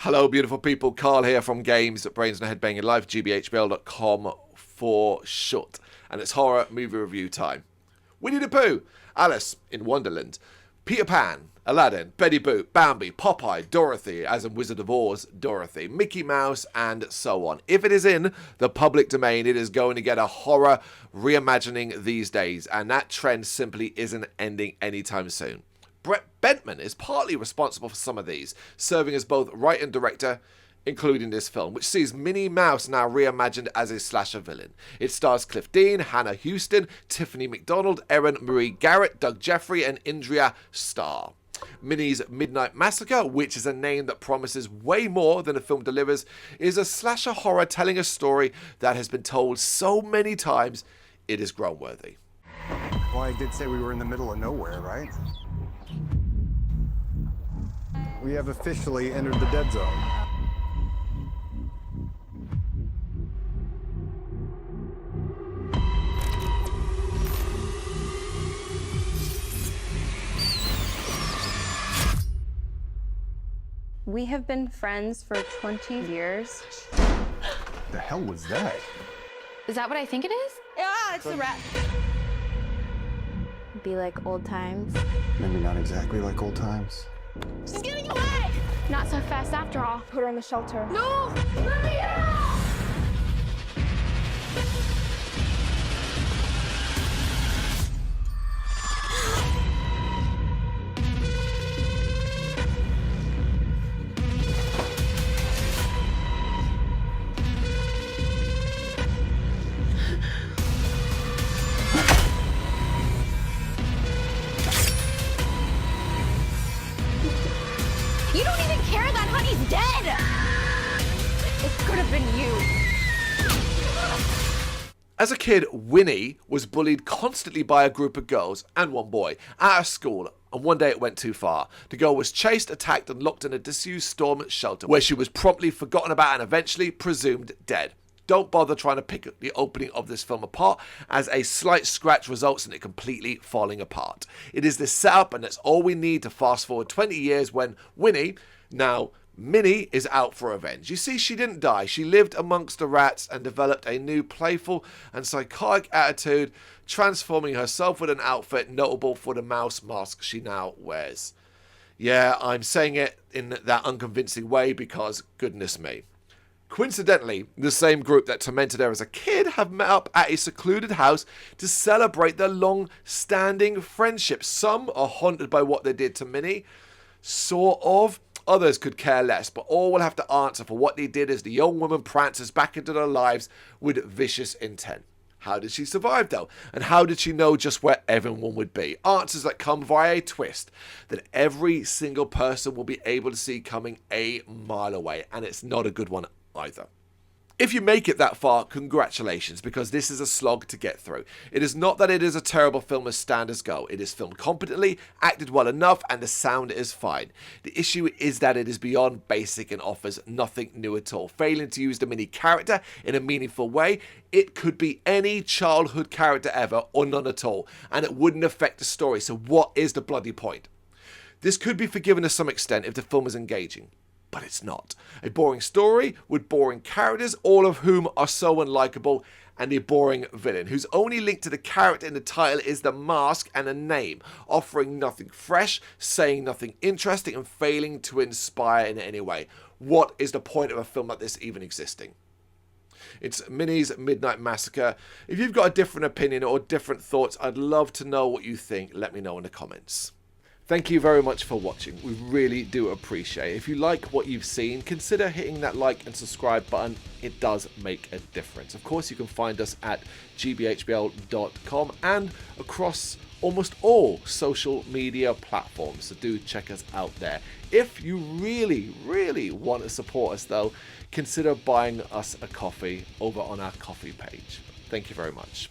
Hello, beautiful people. Carl here from Games, Brains and Headbanging Life, gbhblofficial.com for short. And it's horror movie review time. Winnie the Pooh, Alice in Wonderland, Peter Pan, Aladdin, Betty Boop, Bambi, Popeye, Dorothy, as in Wizard of Oz, Dorothy, Mickey Mouse, and so on. If it is in the public domain, it is going to get a horror reimagining these days, and that trend simply isn't ending anytime soon. Brett Bentman is partly responsible for some of these, serving as both writer and director, including this film, which sees Minnie Mouse now reimagined as a slasher villain. It stars Cliff Dean, Hannah Houston, Tiffany McDonald, Erin Marie Garrett, Doug Jeffrey, and Indria Starr. Minnie's Midnight Massacre, which is a name that promises way more than the film delivers, is a slasher horror telling a story that has been told so many times it is groan-worthy. Well, I did say we were in the middle of nowhere, right? We have officially entered the dead zone. We have been friends for 20 years. The hell was that? Is that what I think it is? Yeah, it's a rat. Be like old times. Maybe not exactly like old times. She's getting away! Not so fast after all. Put her in the shelter. No! Let me out! You don't even care that honey's dead! It could have been you. As a kid, Winnie was bullied constantly by a group of girls and one boy at a school, and one day it went too far. The girl was chased, attacked, and locked in a disused storm shelter, where she was promptly forgotten about and eventually presumed dead. Don't bother trying to pick the opening of this film apart, as a slight scratch results in it completely falling apart. It is this setup, and that's all we need to fast forward 20 years when Winnie, now Minnie, is out for revenge. You see, she didn't die. She lived amongst the rats and developed a new playful and psychotic attitude, transforming herself with an outfit notable for the mouse mask she now wears. Yeah, I'm saying it in that unconvincing way because goodness me. Coincidentally, the same group that tormented her as a kid have met up at a secluded house to celebrate their long-standing friendship. Some are haunted by what they did to Minnie, sort of. Others could care less, but all will have to answer for what they did as the young woman prances back into their lives with vicious intent. How did she survive, though? And how did she know just where everyone would be? Answers that come via a twist that every single person will be able to see coming a mile away, and it's not a good one either. If you make it that far, congratulations, because this is a slog to get through. It is not that it is a terrible film as standards go. It is filmed competently, acted well enough, and the sound is fine. The issue is that it is beyond basic and offers nothing new at all. Failing to use the Minnie character in a meaningful way, it could be any childhood character ever, or none at all, and it wouldn't affect the story, so what is the bloody point? This could be forgiven to some extent if the film is engaging. But it's not. A boring story with boring characters, all of whom are so unlikable, and a boring villain, whose only link to the character in the title is the mask and a name, offering nothing fresh, saying nothing interesting, and failing to inspire in any way. What is the point of a film like this even existing? It's Minnie's Midnight Massacre. If you've got a different opinion or different thoughts, I'd love to know what you think. Let me know in the comments. Thank you very much for watching. We really do appreciate it. If you like what you've seen, consider hitting that like and subscribe button. It does make a difference. Of course, you can find us at gbhbl.com and across almost all social media platforms. So do check us out there. If you really, really want to support us though, consider buying us a coffee over on our coffee page. Thank you very much.